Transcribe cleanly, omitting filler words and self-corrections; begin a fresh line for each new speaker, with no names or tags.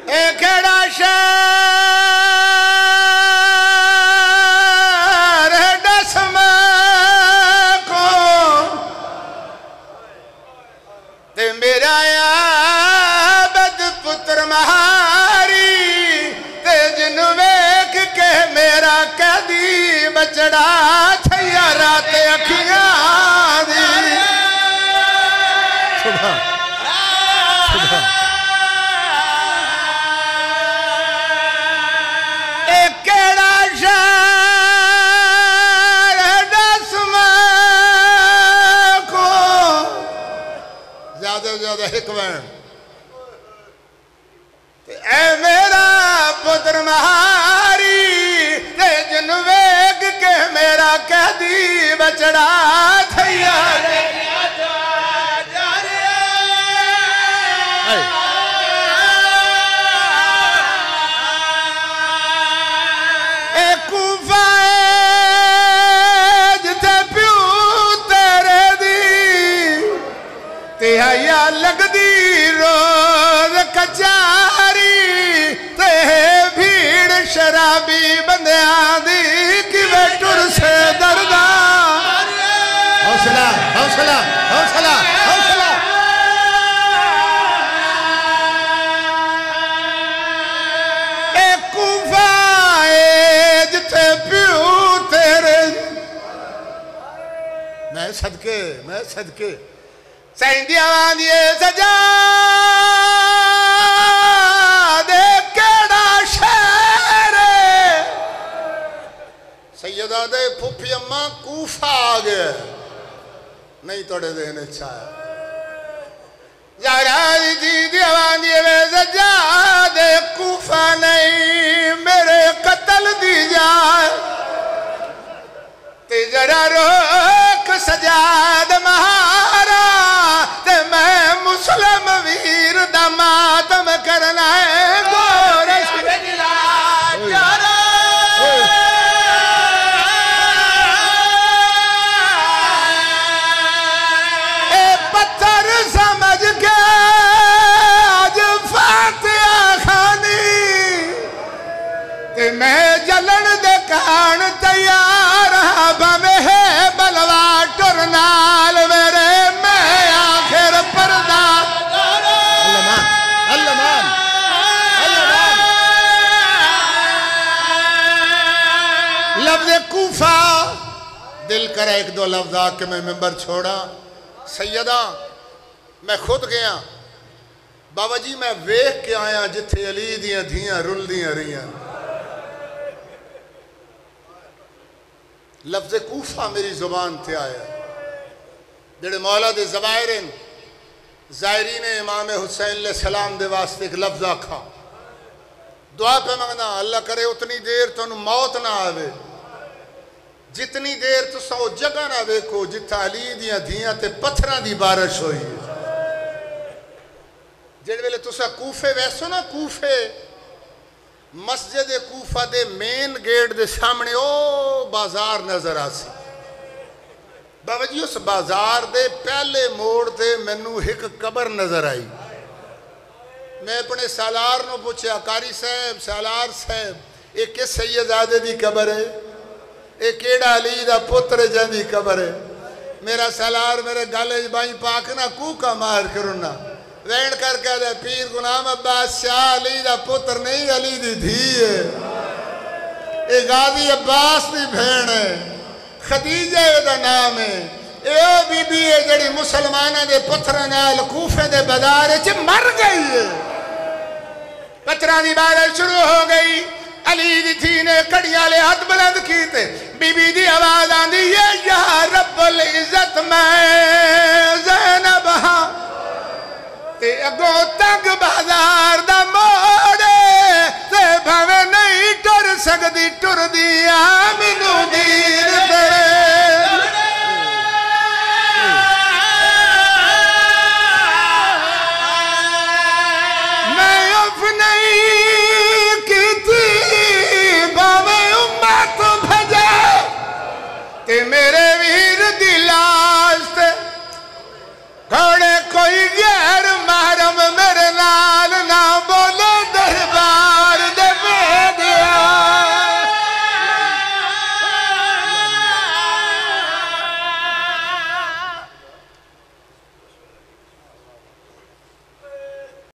केड़ा शहर दसम को ते मेरा आबद पुत्र महारी ते जिन वेख के मेरा कैदी बचड़ा थैया रात अखियां दी सुभान सुभान ऐ मेरा पुत्र महारी ते जिन वेग के मेरा कैदी बचड़ा थैया या लगदी रोज कचारी ते भीड़ शराबी बंदियां दी किवें टुर से दरदा हौसला हौसला हौसला हौसला ए कूफा जिथे प्यू तेरे मैं सदके सैंदिया दिए सजा दे केड़ा शहर सैयदा दे फुफी अम्मा कूफा आ गया नहीं तोड़े देने चाहे जरा जी दीवान दिए सजा दे कूफा नहीं मेरे कत्ल दी जाए ते जरा रोक सजाद महारा ते मैं मुस्लिम वीर दा मातम करना है गोरश ए पत्थर समझ के आज फातिहा खानी ते मैं जलन दे कान तैयार हाँ बमे है बलवा टुर नाल मेरे मैं आखिर पर्दा अल्लामान लफ्ज़ कूफा दिल करे एक दो लफ्ज़ आके मैं मिंबर छोड़ा सैयदा मैं खुद गया बाबा जी मैं वेख के आया जिथे अली दियां धियां रुलदियां रहियां लफ्ज़ कूफा मेरी जुबान थे आया जेड़े मौला दे ज़वाहिर ज़ायरीन इमाम हुसैन सलाम दे वास्ते एक लफ्ज़ आखा दुआ पे मंगना अल्लाह करे उतनी देर तुहानू मौत ना आवे जितनी देर तुसा वो जगह ना वेखो जिथा अली दियां धियां ते पत्थरां दी बारिश हुई जिस वेले तुसा कूफे वैसो ना कूफे मस्जिद कूफा दे मेन गेट दे सामने ओ बाजार नजर आसी बाबा जी उस बाजार दे पहले मोड़ ते मैनू एक कबर नजर आई मैं अपने सालार नू पूछया कारी साहब सालार साहब ये किस सैयदादे दी कबर है ये केड़ा अली दा पुत्र जिहदी कबर है मेरा सालार मेरे गल बाई पाक ना कूका मार करुना वैन करके दे पीर गुलाम अब्बास शाह अली दा पुत्र नहीं अली दी धी है ये गाजी अब्बास दी भेण है खदीजा दा नाम है ये बीबी है जड़ी मुसलमाना दे पत्थरां नाल कूफे दे बाजार च मर गई है पत्थरां दी बारिश शुरू हो गई अली दी थी ने कड़ियां ले हाथ बुलंद कीते बीबी दी आवाज आंदी है या रब्बुल इज्जत मैं ज़ैनब हां ते अगो तंग बाजार दा मोड़े ते भावे नहीं टुर सकदी टुरदी आ मैनू दीन तेरे मैं उफ नहीं कीती भावे उम्मत भजे ते मेरे